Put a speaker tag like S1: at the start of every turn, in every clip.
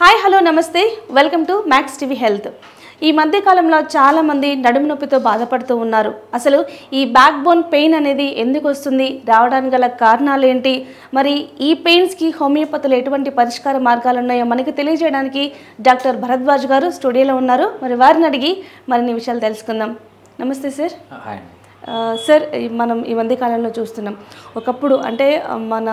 S1: Hi hello నమస్తే welcome to max TV health. ఈ మధ్య కాలంలో చాలామంది నడుము నొప్పితో బాధపడుతూ ఉన్నారు. అసలు ఈ బ్యాక్ బోన్ పెయిన్ అనేది ఎందుకు వస్తుంది, రావడానికి గల కారణాలు ఏంటి, మరి ఈ పెయిన్స్కి హోమియోపతిలో ఎటువంటి పరిష్కార మార్గాలు ఉన్నాయో మనకి తెలియజేయడానికి డాక్టర్ భరద్వాజ్ గారు స్టూడియోలో ఉన్నారు. మరి వారిని అడిగి మరిన్ని విషయాలు తెలుసుకుందాం. నమస్తే సార్. సార్, మనం ఈ మధ్య కాలంలో చూస్తున్నాం, ఒకప్పుడు అంటే మన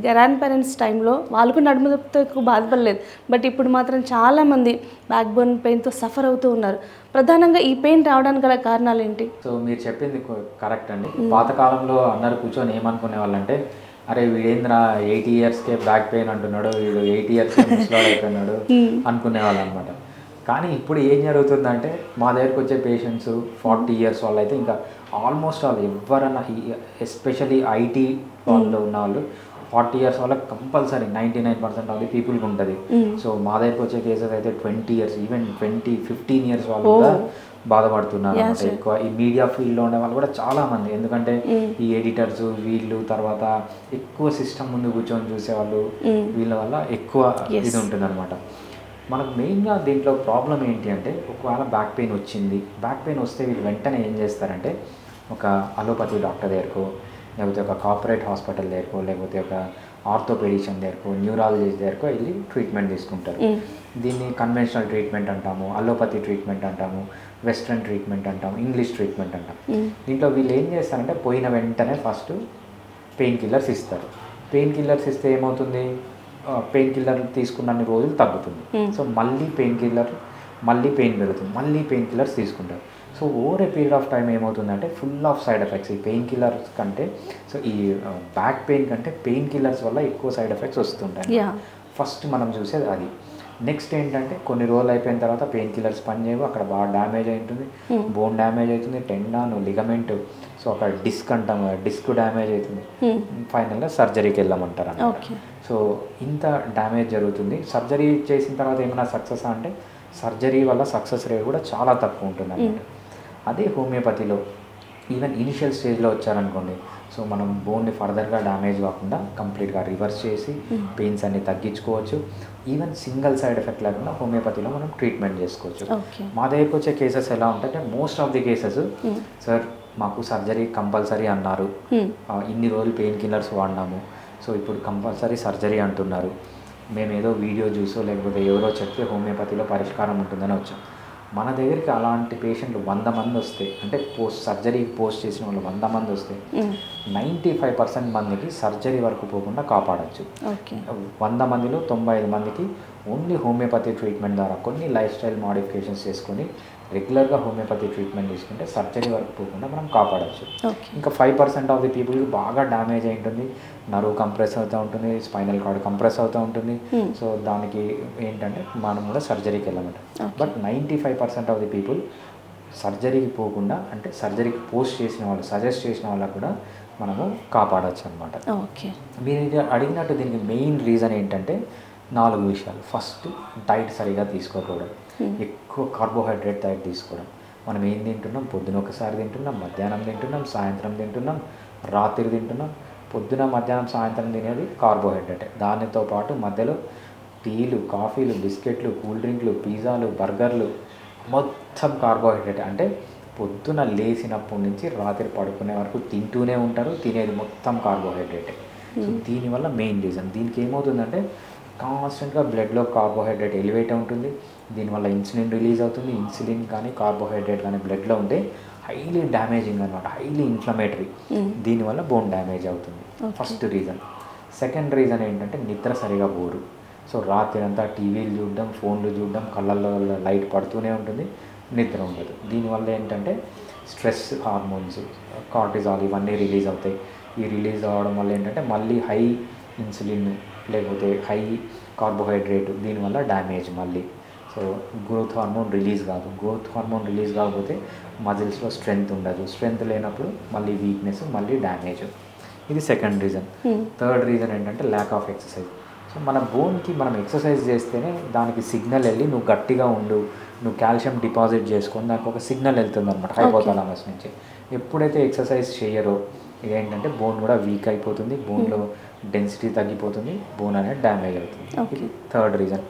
S1: గ్రాండ్ పేరెంట్స్ టైంలో వాళ్ళకు నడుము నొప్పితో ఎక్కువ బాధపడలేదు. బట్ ఇప్పుడు మాత్రం చాలామంది బ్యాక్ బోన్ పెయిన్తో సఫర్ అవుతూ ఉన్నారు. ప్రధానంగా ఈ పెయిన్ రావడానికి గల కారణాలు ఏంటి?
S2: సో మీరు చెప్పింది కరెక్ట్ అండి. పాతకాలంలో అందరు కూర్చొని ఏమనుకునే వాళ్ళంటే, అరే వీడేంద్రా 80 yearsకే బ్యాక్ పెయిన్ అంటున్నాడు, వీడు 80 yearsకే ముసలాడు అయిపోయినాడు అనుకునేవాళ్ళు అనమాట. కానీ ఇప్పుడు ఏం జరుగుతుందంటే, మా దగ్గరకు వచ్చే పేషెంట్స్ 40 years వాళ్ళు అయితే ఇంకా ఆల్మోస్ట్ వాళ్ళు ఎవరన్నా, ఎస్పెషలీ ఐటీ వాళ్ళు ఉన్న వాళ్ళు 40 years వాళ్ళకి కంపల్సరీ 99% ఆఫ్ ది పీపుల్కి ఉంటుంది. సో మా దగ్గరకు వచ్చే కేసెస్ అయితే 20 years, ఈవెన్ 15 years వాళ్ళు కూడా బాధపడుతున్నారు అనమాట. ఎక్కువ ఈ మీడియా ఫీల్డ్లో ఉండే వాళ్ళు కూడా చాలామంది, ఎందుకంటే ఈ ఎడిటర్స్ వీళ్ళు, తర్వాత ఎక్కువ సిస్టమ్ ముందు కూర్చొని చూసేవాళ్ళు, వీళ్ళ వల్ల ఎక్కువ ఇది ఉంటుంది అనమాట. మనకు మెయిన్గా దీంట్లో ప్రాబ్లం ఏంటి అంటే, ఒకవేళ బ్యాక్ పెయిన్ వచ్చింది, బ్యాక్ పెయిన్ వస్తే వీళ్ళు వెంటనే ఏం చేస్తారంటే, ఒక అలోపతి డాక్టర్ దగ్గరకో, లేకపోతే ఒక కార్పొరేట్ హాస్పిటల్ దగ్గరకో, లేకపోతే ఒక ఆర్థోపెడిషియన్ దగ్గరకో, న్యూరాలజిస్ట్ దగ్గరకో వెళ్ళి ట్రీట్మెంట్ తీసుకుంటారు. దీన్ని కన్వెన్షనల్ ట్రీట్మెంట్ అంటాము, అలోపతి ట్రీట్మెంట్ అంటాము, వెస్ట్రన్ ట్రీట్మెంట్ అంటాము, ఇంగ్లీష్ ట్రీట్మెంట్ అంటాం. దీంట్లో వీళ్ళు ఏం చేస్తారంటే, పోయిన వెంటనే ఫస్ట్ పెయిన్ కిల్లర్స్ ఇస్తారు. పెయిన్ కిల్లర్స్ ఇస్తే ఏమవుతుంది, పెయిన్ కిల్లర్ తీసుకున్న రోజులు తగ్గుతుంది. సో మళ్ళీ పెయిన్ కిల్లర్, మళ్ళీ పెయిన్ పెరుగుతుంది, మళ్ళీ పెయిన్ కిల్లర్స్ తీసుకుంటారు. So over a period of time ఏమవుతుందంటే, ఫుల్ ఆఫ్ సైడ్ ఎఫెక్ట్స్. ఈ పెయిన్ కిల్లర్స్ కంటే, సో ఈ బ్యాక్ పెయిన్ కంటే పెయిన్ కిల్లర్స్ వల్ల ఎక్కువ సైడ్ ఎఫెక్ట్స్ వస్తుంటాయి. ఫస్ట్ మనం చూసేది అది. నెక్స్ట్ ఏంటంటే, కొన్ని రోజులు అయిపోయిన తర్వాత పెయిన్ కిల్లర్స్ పనిచేయవు, అక్కడ బాగా డ్యామేజ్ అవుతుంది, బోన్ డ్యామేజ్ అవుతుంది, టెండాన్, లిగమెంట్, సో అక్కడ డిస్క్ అంటాము, డిస్క్ డ్యామేజ్ అవుతుంది, ఫైనల్గా సర్జరీకి వెళ్ళమంటారు అన్నమాట. సో ఇంత డ్యామేజ్ జరుగుతుంది. సర్జరీ చేసిన తర్వాత ఏమైనా సక్సెస్ అంటే, సర్జరీ వల్ల సక్సెస్ రేట్ కూడా చాలా తక్కువ ఉంటుంది అన్నమాట. అదే హోమియోపతిలో ఈవెన్ ఇనిషియల్ స్టేజ్లో వచ్చారనుకోండి, సో మనం బోన్ని ఫర్దర్గా డ్యామేజ్ కాకుండా కంప్లీట్గా రివర్స్ చేసి పెయిన్స్ అన్ని తగ్గించుకోవచ్చు. ఈవెన్ సింగిల్ సైడ్ ఎఫెక్ట్ లేకుండా హోమియోపతిలో మనం ట్రీట్మెంట్ చేసుకోవచ్చు. మా దగ్గరకు వచ్చే కేసెస్ ఎలా ఉంటాయంటే, most of the cases, sir మాకు సర్జరీ కంపల్సరీ అన్నారు, ఇన్ని రోజులు పెయిన్ కిల్లర్స్ వాడినాము, సో ఇప్పుడు కంపల్సరీ సర్జరీ అంటున్నారు, మేము ఏదో వీడియో చూసో లేకపోతే ఎవరో చెప్తే హోమియోపతిలో పరిష్కారం ఉంటుందని వచ్చాం. మన దగ్గరికి అలాంటి పేషెంట్లు 100 మంది వస్తే, అంటే సర్జరీకి పోస్ట్ చేసిన వాళ్ళు 100 మంది వస్తే 95% మందికి సర్జరీ వరకు పోకుండా కాపాడచ్చు. 100 మందిలో 95 మందికి ఓన్లీ హోమియోపతి ట్రీట్మెంట్ ద్వారా కొన్ని లైఫ్ స్టైల్ మోడిఫికేషన్స్ చేసుకొని రెగ్యులర్గా హోమియోపతి ట్రీట్మెంట్ తీసుకుంటే సర్జరీ వరకు పోకుండా మనం కాపాడచ్చు. ఇంకా 5% ఆఫ్ ది పీపుల్కి బాగా డ్యామేజ్ అయి ఉంటుంది, నరువు కంప్రెస్ అవుతూ ఉంటుంది, స్పైనల్ కార్డ్ కంప్రెస్ అవుతూ ఉంటుంది. సో దానికి ఏంటంటే మనం కూడా సర్జరీకి వెళ్ళమంట. బట్ 95% ఆఫ్ ది పీపుల్ సర్జరీకి పోకుండా, అంటే సర్జరీకి పోస్ట్ చేసిన వాళ్ళు, సజెస్ట్ చేసిన వాళ్ళకు కూడా మనము కాపాడచ్చు అనమాట. మీరు అడిగినట్టు దీనికి మెయిన్ రీజన్ ఏంటంటే 4 విషయాలు. ఫస్ట్, డైట్ సరిగా తీసుకోకూడదు, ఎక్కువ కార్బోహైడ్రేట్ డైట్ తీసుకోవడం. మనం ఏం తింటున్నాం, పొద్దున ఒకసారి తింటున్నాం, మధ్యాహ్నం తింటున్నాం, సాయంత్రం తింటున్నాం, రాత్రి తింటున్నాం. పొద్దున మధ్యాహ్నం సాయంత్రం తినేది కార్బోహైడ్రేట్, దానితో పాటు మధ్యలో టీలు, కాఫీలు, బిస్కెట్లు, కూల్ డ్రింక్లు, పిజ్జాలు, బర్గర్లు, మొత్తం కార్బోహైడ్రేట్. అంటే పొద్దున లేచినప్పటి నుంచి రాత్రి పడుకునే వరకు తింటూనే ఉంటారు, తినేది మొత్తం కార్బోహైడ్రేటే. సో దీనివల్ల మెయిన్ రీజన్. దీనికి ఏమవుతుందంటే, కాన్స్టెంట్గా బ్లడ్లో కార్బోహైడ్రేట్ ఎలివేట్ ఉంటుంది, దీనివల్ల ఇన్సులిన్ రిలీజ్ అవుతుంది. ఇన్సులిన్ కానీ కార్బోహైడ్రేట్ కానీ బ్లడ్లో ఉంటే హైలీ డ్యామేజింగ్ అనమాట, హైలీ ఇన్ఫ్లమేటరీ. దీనివల్ల బోన్ డ్యామేజ్ అవుతుంది, ఫస్ట్ రీజన్. సెకండ్ రీజన్ ఏంటంటే, నిద్ర సరిగా పోరు. సో రాత్రి అంతా టీవీలు చూడడం, ఫోన్లు చూడడం, కళ్ళల్లో లైట్ పడుతూనే ఉంటుంది, నిద్ర ఉండదు. దీనివల్ల ఏంటంటే స్ట్రెస్ హార్మోన్స్, కార్టిజాల్ ఇవన్నీ రిలీజ్ అవుతాయి. ఈ రిలీజ్ అవ్వడం వల్ల ఏంటంటే మళ్ళీ హై ఇన్సులిన్ లేకపోతే హై కార్బోహైడ్రేట్, దీనివల్ల డ్యామేజ్ మళ్ళీ. సో గ్రోత్ హార్మోన్ రిలీజ్ కాదు, గ్రోత్ హార్మోన్ రిలీజ్ కాకపోతే మజిల్స్లో స్ట్రెంగ్త్ ఉండదు, స్ట్రెంగ్త్ లేనప్పుడు మళ్ళీ వీక్నెస్, మళ్ళీ డ్యామేజ్. ఇది సెకండ్ రీజన్. థర్డ్ రీజన్ ఏంటంటే ల్యాక్ ఆఫ్ ఎక్సర్సైజ్. సో మన బోన్కి మనం ఎక్సర్సైజ్ చేస్తేనే దానికి సిగ్నల్ వెళ్ళి, నువ్వు గట్టిగా ఉండు, నువ్వు కాల్షియం డిపాజిట్ చేసుకొని దానికి ఒక సిగ్నల్ వెళ్తుంది అనమాట హైపోథాలమస్ నుంచి. ఎప్పుడైతే ఎక్సర్సైజ్ చేయరో ఇదేంటంటే బోన్ కూడా వీక్ అయిపోతుంది, బోన్లో డెన్సిటీ తగ్గిపోతుంది, బోన్ అనేది డ్యామేజ్ అవుతుంది. ఇది థర్డ్ రీజన్.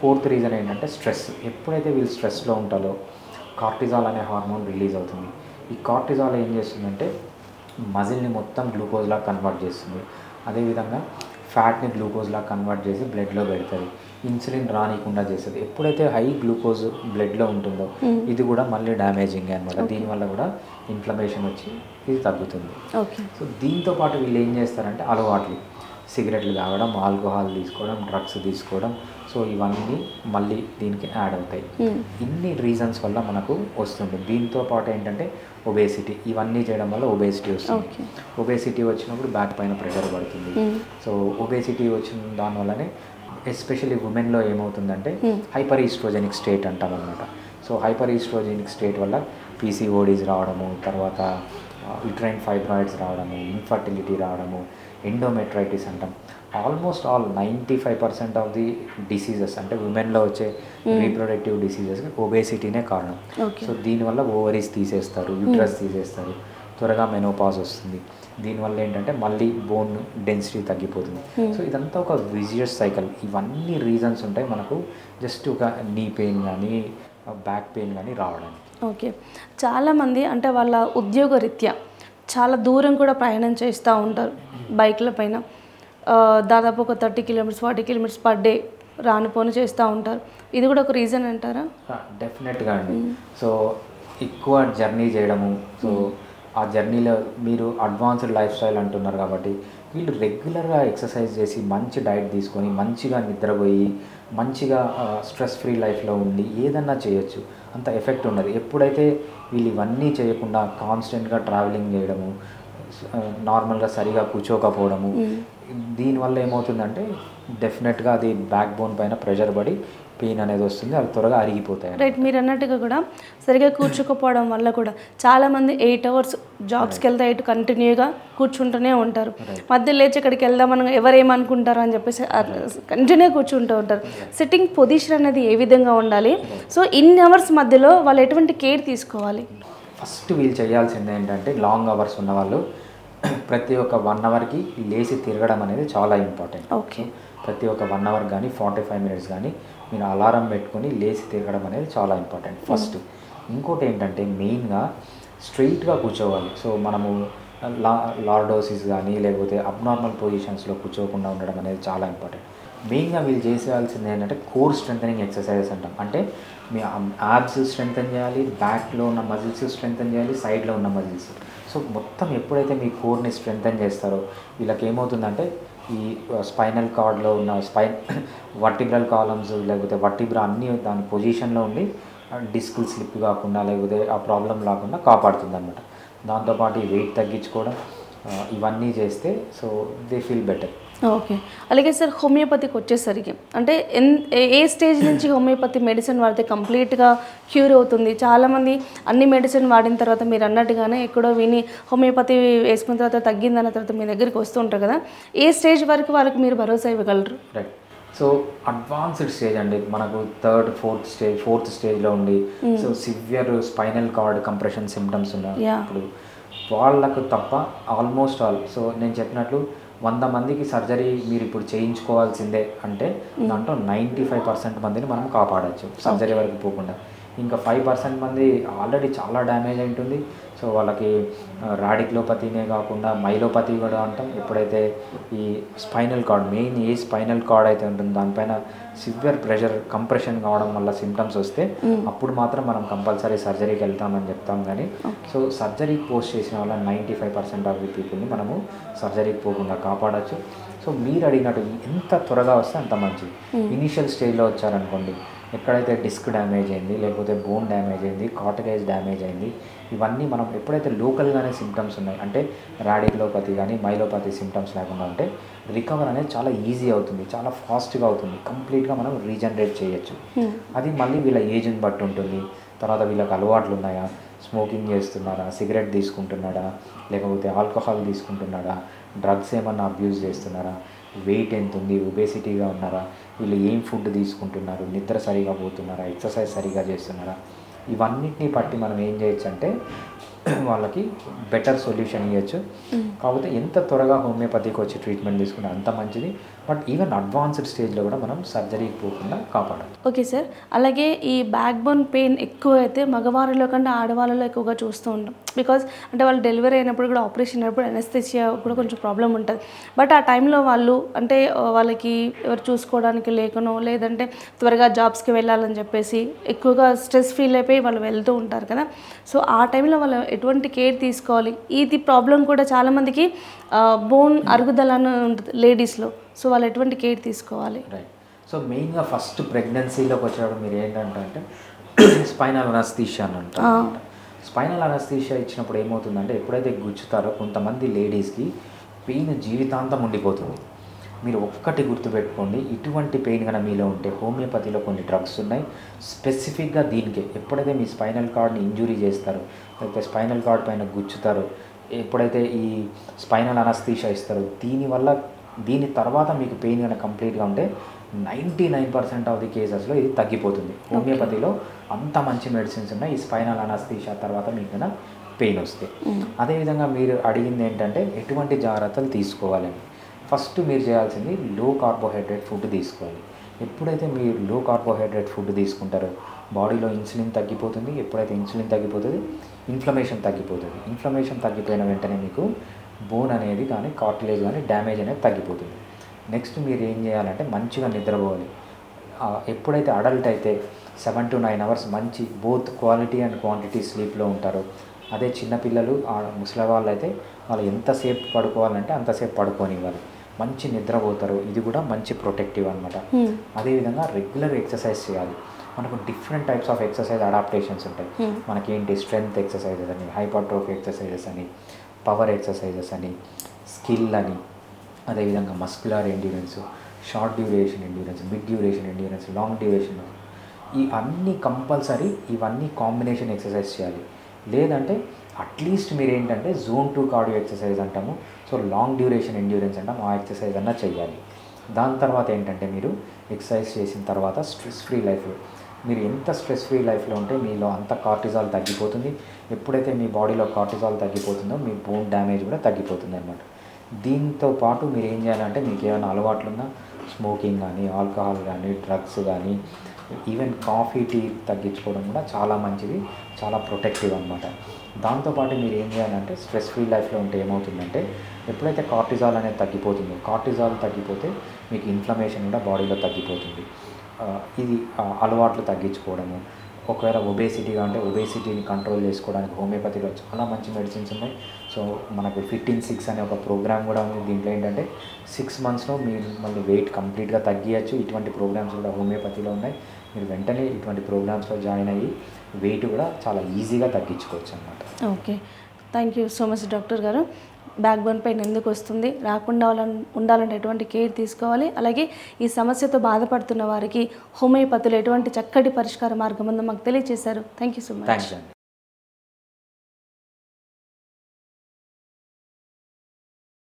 S2: ఫోర్త్ రీజన్ ఏంటంటే స్ట్రెస్. ఎప్పుడైతే వీళ్ళు స్ట్రెస్లో ఉంటారో కార్టిజాల్ అనే హార్మోన్ రిలీజ్ అవుతుంది. ఈ కార్టిజాల్ ఏం చేస్తుందంటే మజిల్ని మొత్తం గ్లూకోజ్లా కన్వర్ట్ చేస్తుంది. అదేవిధంగా ఫ్యాట్ని గ్లూకోజ్లా కన్వర్ట్ చేసి బ్లడ్లో పెడుతుంది. ఇన్సులిన్ రానికుండా చేస్తుంది. ఎప్పుడైతే హై గ్లూకోజ్ బ్లడ్లో ఉంటుందో ఇది కూడా మళ్ళీ డ్యామేజింగ్ అనమాట. దీనివల్ల కూడా ఇన్ఫ్లమేషన్ వచ్చి ఇది తగ్గుతుంది. సో దీంతో పాటు వీళ్ళు ఏం చేస్తారంటే అలవాట్లు, సిగరెట్లు తాగడం, ఆల్కహాల్ తీసుకోవడం, డ్రగ్స్ తీసుకోవడం, సో ఇవన్నీ మళ్ళీ దీనికి యాడ్ అవుతాయి. ఇన్ని రీజన్స్ వల్ల మనకు వస్తుంది. దీంతో పాటు ఏంటంటే ఒబేసిటీ, ఇవన్నీ చేయడం వల్ల ఒబేసిటీ వస్తుంది. ఒబేసిటీ వచ్చినప్పుడు బ్యాక్ పైన ప్రెషర్ పడుతుంది. సో ఒబేసిటీ వచ్చిన దానివల్లనే ఎస్పెషల్లీ ఉమెన్లో ఏమవుతుందంటే హైపర్ ఈస్ట్రోజెనిక్ స్టేట్ అంటాం అనమాట. సో హైపర్ ఈస్ట్రోజెనిక్ స్టేట్ వల్ల పీసీఓడీస్ రావడము, తర్వాత యుట్రైన్ ఫైబ్రాయిడ్స్ రావడము, ఇన్ఫర్టిలిటీ రావడము, ఎండోమెట్రైటిస్ అంటాం. Almost all 95% of the diseases అంటే ఉమెన్లో వచ్చే రీప్రొడక్టివ్ డిసీజెస్కి ఒబేసిటీనే కారణం. సో దీనివల్ల ఓవరీస్ తీసేస్తారు, యూట్రస్ తీసేస్తారు, త్వరగా మెనోపాజ్ వస్తుంది. దీనివల్ల ఏంటంటే మళ్ళీ బోన్ డెన్సిటీ తగ్గిపోతుంది. సో ఇదంతా ఒక విజియస్ సైకిల్. ఇవన్నీ రీజన్స్ ఉంటాయి మనకు జస్ట్ ఒక నీ పెయిన్ కానీ బ్యాక్ పెయిన్ కానీ రావడానికి.
S1: ఓకే, చాలామంది అంటే వాళ్ళ ఉద్యోగరీత్యా చాలా దూరం కూడా ప్రయాణం చేస్తూ ఉంటారు బైక్ల పైన. దాదాపు ఒక 30 కిలోమీటర్స్ 40 కిలోమీటర్స్ పర్ డే రానుపోను చేస్తూ ఉంటారు. ఇది కూడా ఒక రీజన్ అంటారా?
S2: డెఫినెట్గా అండి. సో ఎక్కువ జర్నీ చేయడము, సో ఆ జర్నీలో మీరు అడ్వాన్స్డ్ లైఫ్ స్టైల్ అంటున్నారు కాబట్టి వీళ్ళు రెగ్యులర్గా ఎక్సర్సైజ్ చేసి మంచి డైట్ తీసుకొని మంచిగా నిద్రపోయి మంచిగా స్ట్రెస్ ఫ్రీ లైఫ్లో ఉండి ఏదన్నా చేయొచ్చు, అంత ఎఫెక్ట్ ఉండదు. ఎప్పుడైతే వీళ్ళు ఇవన్నీ చేయకుండా కాన్స్టెంట్గా ట్రావెలింగ్ చేయడము, నార్మల్గా సరిగా కూర్చోకపోవడము, దీనివల్ల ఏమవుతుందంటే డెఫినెట్గా అది బ్యాక్ బోన్ పైన ప్రెషర్ పడి పెయిన్ అనేది వస్తుంది. అవి త్వరగా అరిగిపోతాయి.
S1: రైట్, మీరు అన్నట్టుగా కూడా సరిగా కూర్చోకపోవడం వల్ల కూడా చాలామంది 8 అవర్స్ జాబ్స్కి వెళ్తే 8 కంటిన్యూగా కూర్చుంటూనే ఉంటారు. మధ్య లేచి ఎక్కడికి వెళ్దాం మనం ఎవరేమనుకుంటారు అని చెప్పేసి కంటిన్యూ కూర్చుంటూ ఉంటారు. సిట్టింగ్ పొజిషన్ అనేది ఏ విధంగా ఉండాలి? సో ఇన్ని అవర్స్ మధ్యలో వాళ్ళు ఎటువంటి కేర్ తీసుకోవాలి?
S2: ఫస్ట్ వీళ్ళు చేయాల్సింది ఏంటంటే లాంగ్ అవర్స్ ఉన్న వాళ్ళు ప్రతి ఒక్క 1 అవర్కి లేచి తిరగడం అనేది చాలా ఇంపార్టెంట్.
S1: ఓకే,
S2: ప్రతి ఒక్క 1 అవర్ కానీ 45 మినిట్స్ కానీ మీరు అలారం పెట్టుకొని లేచి తిరగడం అనేది చాలా ఇంపార్టెంట్ ఫస్ట్. ఇంకోటి ఏంటంటే మెయిన్గా స్ట్రైట్గా కూర్చోవాలి. సో మనము లార్డోసిస్ కానీ లేకపోతే అబ్నార్మల్ పొజిషన్స్లో కూర్చోకుండా ఉండడం అనేది చాలా ఇంపార్టెంట్. మెయిన్గా వీళ్ళు చేసేయాల్సింది ఏంటంటే కోర్ స్ట్రెంథనింగ్ ఎక్సర్సైజెస్ అంటాం. అంటే మీ యాబ్స్ స్ట్రెంథన్ చేయాలి, బ్యాక్లో ఉన్న మజిల్స్ స్ట్రెంథన్ చేయాలి, సైడ్లో ఉన్న మజిల్స్. సో మొత్తం ఎప్పుడైతే మీ కోర్ని స్ట్రెంథన్ చేస్తారో వీళ్ళకి ఏమవుతుందంటే ఈ స్పైనల్ కార్డ్లో ఉన్న వర్టిబ్రల్ కాలమ్స్ లేకపోతే వర్టిబ్రా అన్నీ దాని పొజిషన్లో ఉండి డిస్కులు స్లిప్ కాకుండా లేకపోతే ఆ ప్రాబ్లం రాకుండా కాపాడుతుంది అనమాట. దాంతోపాటు ఈ వెయిట్ తగ్గించుకోవడం ఇవన్నీ చేస్తే so they feel better.
S1: Okay, అలాగే సార్ హోమియోపతికి వచ్చేసరికి అంటే ఏ స్టేజ్ నుంచి హోమియోపతి మెడిసిన్ వాడితే కంప్లీట్గా క్యూర్ అవుతుంది? చాలామంది అన్ని మెడిసిన్ వాడిన తర్వాత మీరు అన్నట్టుగానే ఎక్కడో విని హోమియోపతి వేసుకున్న తర్వాత తగ్గిందన్న తర్వాత మీ దగ్గరికి వస్తూ ఉంటారు కదా, ఏ స్టేజ్ వరకు వాళ్ళకి మీరు భరోసా ఇవ్వగలరు?
S2: రైట్, సో అడ్వాన్స్డ్ స్టేజ్ అండి మనకు ఫోర్త్ స్టేజ్లో ఉండి so severe spinal cord compression symptoms ఉన్నాయి ఇప్పుడు వాళ్ళకు తప్ప ఆల్మోస్ట్ ఆల్. సో నేను చెప్పినట్లు 100 మందికి సర్జరీ మీరు ఇప్పుడు చేయించుకోవాల్సిందే అంటే దాంట్లో 95% మందిని మనం కాపాడచ్చు సర్జరీ వరకు పోకుండా. ఇంకా 5% మంది ఆల్రెడీ చాలా డ్యామేజ్ అయి ఉంటుంది. సో వాళ్ళకి రాడిక్లోపతినే కాకుండా మైలోపతి కూడా అంటాం. ఎప్పుడైతే ఈ స్పైనల్ కార్డ్ మెయిన్ ఏ స్పైనల్ కార్డ్ అయితే ఉంటుందో దానిపైన సివియర్ ప్రెషర్ కంప్రెషన్ కావడం వల్ల సిమ్టమ్స్ వస్తే అప్పుడు మాత్రం మనం కంపల్సరీ సర్జరీకి వెళ్తామని చెప్తాం. కానీ సో సర్జరీకి పోస్ట్ చేసిన వల్ల 95% ఆఫ్ ది పీపుల్ని మనము సర్జరీకి పోకుండా కాపాడచ్చు. సో మీరు అడిగినట్టు ఎంత త్వరగా వస్తే అంత మంచిది. ఇనీషియల్ స్టేజ్లో వచ్చారనుకోండి, ఎక్కడైతే డిస్క్ డ్యామేజ్ అయింది లేకపోతే బోన్ డ్యామేజ్ అయింది, కార్టిలేజ్ డ్యామేజ్ అయింది, ఇవన్నీ మనం ఎప్పుడైతే లోకల్గానే సిమ్టమ్స్ ఉన్నాయి అంటే రాడిక్లోపతి కానీ మైలోపతి సిమ్టమ్స్ లేకుండా ఉంటే రికవర్ అనేది చాలా ఈజీ అవుతుంది, చాలా ఫాస్ట్గా అవుతుంది, కంప్లీట్గా మనం రీజనరేట్ చేయొచ్చు. అది మళ్ళీ వీళ్ళ ఏజ్ని బట్టి ఉంటుంది. తర్వాత వీళ్ళకి అలవాట్లు ఉన్నాయా, స్మోకింగ్ చేస్తున్నారా, సిగరెట్ తీసుకుంటున్నాడా, లేకపోతే ఆల్కహాల్ తీసుకుంటున్నాడా, డ్రగ్స్ ఏమన్నా అబ్యూజ్ చేస్తున్నారా, వెయిట్ ఎంత ఉంది, ఒబేసిటీగా ఉన్నారా, వీళ్ళు ఏం ఫుడ్ తీసుకుంటున్నారు, నిద్ర సరిగా పోతున్నారా, ఎక్సర్సైజ్ సరిగా చేస్తున్నారా, ఇవన్నిటిని బట్టి మనం ఏం చేయొచ్చు అంటే వాళ్ళకి బెటర్ సొల్యూషన్ ఇవ్వచ్చు. కాకపోతే ఎంత త్వరగా హోమియోపతికి వచ్చి ట్రీట్మెంట్ తీసుకుంటే అంత మంచిది. బట్ ఈవెన్ అడ్వాన్స్డ్ స్టేజ్లో కూడా మనం సర్జరీకి పోకుండా కాపాడాలి.
S1: ఓకే సార్, అలాగే ఈ బ్యాక్ బోన్ పెయిన్ ఎక్కువ అయితే మగవారిలో కంటే ఆడవాళ్ళలో ఎక్కువగా చూస్తూ ఉంటాం. బికాజ్ అంటే వాళ్ళు డెలివరీ అయినప్పుడు కూడా ఆపరేషన్ అయినప్పుడు అనెస్థెసియా కూడా కొంచెం ప్రాబ్లం ఉంటుంది. బట్ ఆ టైంలో వాళ్ళు అంటే వాళ్ళకి ఎవరు చూసుకోవడానికి లేకనో లేదంటే త్వరగా జాబ్స్కి వెళ్ళాలని చెప్పేసి ఎక్కువగా స్ట్రెస్ ఫీల్ అయిపోయి వాళ్ళు వెళ్తూ ఉంటారు కదా. సో ఆ టైంలో వాళ్ళు ఎటువంటి కేర్ తీసుకోవాలి? ఇది ప్రాబ్లం కూడా చాలామందికి బోన్ అరుగుదల అని ఉంటుంది లేడీస్లో. సో వాళ్ళు ఎటువంటి కేర్ తీసుకోవాలి?
S2: రైట్. సో మెయిన్గా ఫస్ట్ ప్రెగ్నెన్సీలోకి వచ్చేటప్పుడు మీరు ఏంటంటే స్పైనల్ అనస్థీషియా అని అంటారు. స్పైనల్ అనస్థీషియా ఇచ్చినప్పుడు ఏమవుతుందంటే ఎప్పుడైతే గుచ్చుతారో కొంతమంది లేడీస్కి పెయిన్ జీవితాంతం ఉండిపోతుంది. మీరు ఒక్కటి గుర్తుపెట్టుకోండి, ఇటువంటి పెయిన్ కనుక మీలో ఉంటే హోమియోపతిలో కొన్ని డ్రగ్స్ ఉన్నాయి స్పెసిఫిక్గా దీనికే. ఎప్పుడైతే మీ స్పైనల్ కార్డ్ని ఇంజురీ చేస్తారో లేకపోతే స్పైనల్ కార్డ్ పైన గుచ్చుతారో, ఎప్పుడైతే ఈ స్పైనల్ అనస్థీషియా ఇస్తారో దీని తర్వాత మీకు పెయిన్ కనుక కంప్లీట్గా ఉంటే 99% ఆఫ్ ది కేసెస్లో ఇది తగ్గిపోతుంది. హోమియోపతిలో అంత మంచి మెడిసిన్స్ ఉన్నాయి ఈ స్పైనల్ అనస్థీషియా తర్వాత మీకు కనుక పెయిన్ వస్తే. అదేవిధంగా మీరు అడిగింది ఏంటంటే ఎటువంటి జాగ్రత్తలు తీసుకోవాలని. ఫస్ట్ మీరు చేయాల్సింది లో కార్బోహైడ్రేట్ ఫుడ్ తీసుకోవాలి. ఎప్పుడైతే మీరు లో కార్బోహైడ్రేట్ ఫుడ్ తీసుకుంటారో బాడీలో ఇన్సులిన్ తగ్గిపోతుంది. ఎప్పుడైతే ఇన్సులిన్ తగ్గిపోతుంది ఇన్ఫ్లమేషన్ తగ్గిపోతుంది. ఇన్ఫ్లమేషన్ తగ్గిపోయిన వెంటనే మీకు బోన్ అనేది కానీ కార్టిలేజ్ కానీ డ్యామేజ్ అనేది తగ్గిపోతుంది. నెక్స్ట్ మీరు ఏం చేయాలంటే మంచిగా నిద్రపోవాలి. ఎప్పుడైతే అడల్ట్ అయితే 7 to 9 hours మంచి బోత్ క్వాలిటీ అండ్ క్వాంటిటీ స్లీప్లో ఉంటారో, అదే చిన్నపిల్లలు ముసలి వాళ్ళు అయితే వాళ్ళు ఎంతసేపు పడుకోవాలంటే అంతసేపు పడుకోనివ్వాలి. మంచి నిద్రపోతారు. ఇది కూడా మంచి ప్రొటెక్టివ్ అనమాట. అదేవిధంగా రెగ్యులర్ ఎక్సర్సైజ్ చేయాలి. మనకు different types of exercise adaptations ఉంటాయి. మనకేంటి స్ట్రెంగ్త్ ఎక్సర్సైజెస్ అని, హైపర్ట్రోఫీ ఎక్సర్సైజెస్ అని, పవర్ ఎక్సర్సైజెస్ అని, స్కిల్ అని, అదేవిధంగా muscular endurance, short duration endurance, mid duration endurance, long duration. ఇవన్నీ కంపల్సరీ ఇవన్నీ కాంబినేషన్ ఎక్సర్సైజ్ చేయాలి. లేదంటే అట్లీస్ట్ మీరు ఏంటంటే జోన్ 2 కార్డియో ఎక్సర్సైజ్ అంటాము. సో లాంగ్ డ్యూరేషన్ ఎండ్యూరెన్స్ అంటాము. ఆ ఎక్సర్సైజ్ అన్నా చేయాలి. దాని తర్వాత ఏంటంటే మీరు ఎక్సర్సైజ్ చేసిన తర్వాత స్ట్రెస్ ఫ్రీ లైఫ్, మీరు ఎంత స్ట్రెస్ ఫ్రీ లైఫ్లో ఉంటే మీలో అంత కార్టిజాల్ తగ్గిపోతుంది. ఎప్పుడైతే మీ బాడీలో కార్టిజాల్ తగ్గిపోతుందో మీ బోన్ డ్యామేజ్ కూడా తగ్గిపోతుంది అనమాట. దీంతో పాటు మీరు ఏం చేయాలంటే మీకు ఏమైనా అలవాట్లున్నా స్మోకింగ్ కానీ, ఆల్కహాల్ కానీ, డ్రగ్స్ కానీ, ఈవెన్ కాఫీ టీ తగ్గించుకోవడం కూడా చాలా మంచిది, చాలా ప్రొటెక్టివ్ అనమాట. దాంతోపాటు మీరు ఏం చేయాలంటే స్ట్రెస్ ఫ్రీ లైఫ్లో ఉంటే ఏమవుతుందంటే ఎప్పుడైతే కార్టిజాల్ అనేది తగ్గిపోతుందో, కార్టిజాల్ తగ్గిపోతే మీకు ఇన్ఫ్లమేషన్ కూడా బాడీలో తగ్గిపోతుంది. ఇది అలవాట్లు తగ్గించుకోవడము. ఒకవేళ ఒబేసిటీగా అంటే ఒబేసిటీని కంట్రోల్ చేసుకోవడానికి హోమియోపతిలో చాలా మంచి మెడిసిన్స్ ఉన్నాయి. సో మనకు ఫిట్ ఇన్ 6 అనే ఒక ప్రోగ్రామ్ కూడా ఉంది. దీంట్లో ఏంటంటే 6 monthsలో మీరు మళ్ళీ వెయిట్ కంప్లీట్గా తగ్గియచ్చు. ఇటువంటి ప్రోగ్రామ్స్ కూడా హోమియోపతిలో ఉన్నాయి. మీరు వెంటనే ఇటువంటి ప్రోగ్రామ్స్లో జాయిన్ అయ్యి వెయిట్ కూడా చాలా ఈజీగా తగ్గించుకోవచ్చు అన్నమాట.
S1: Okay, thank you so much doctor గారు. బ్యాక్ బోన్ పెయిన్ ఎందుకు వస్తుంది, రాకుండా ఉండాలంటే ఎటువంటి కేర్ తీసుకోవాలి, అలాగే ఈ సమస్యతో బాధపడుతున్న వారికి హోమియోపతిలో ఎటువంటి చక్కటి పరిష్కార మార్గం ఉందో మాకు తెలియజేశారు. Thank you so much.
S2: Thanks అండి.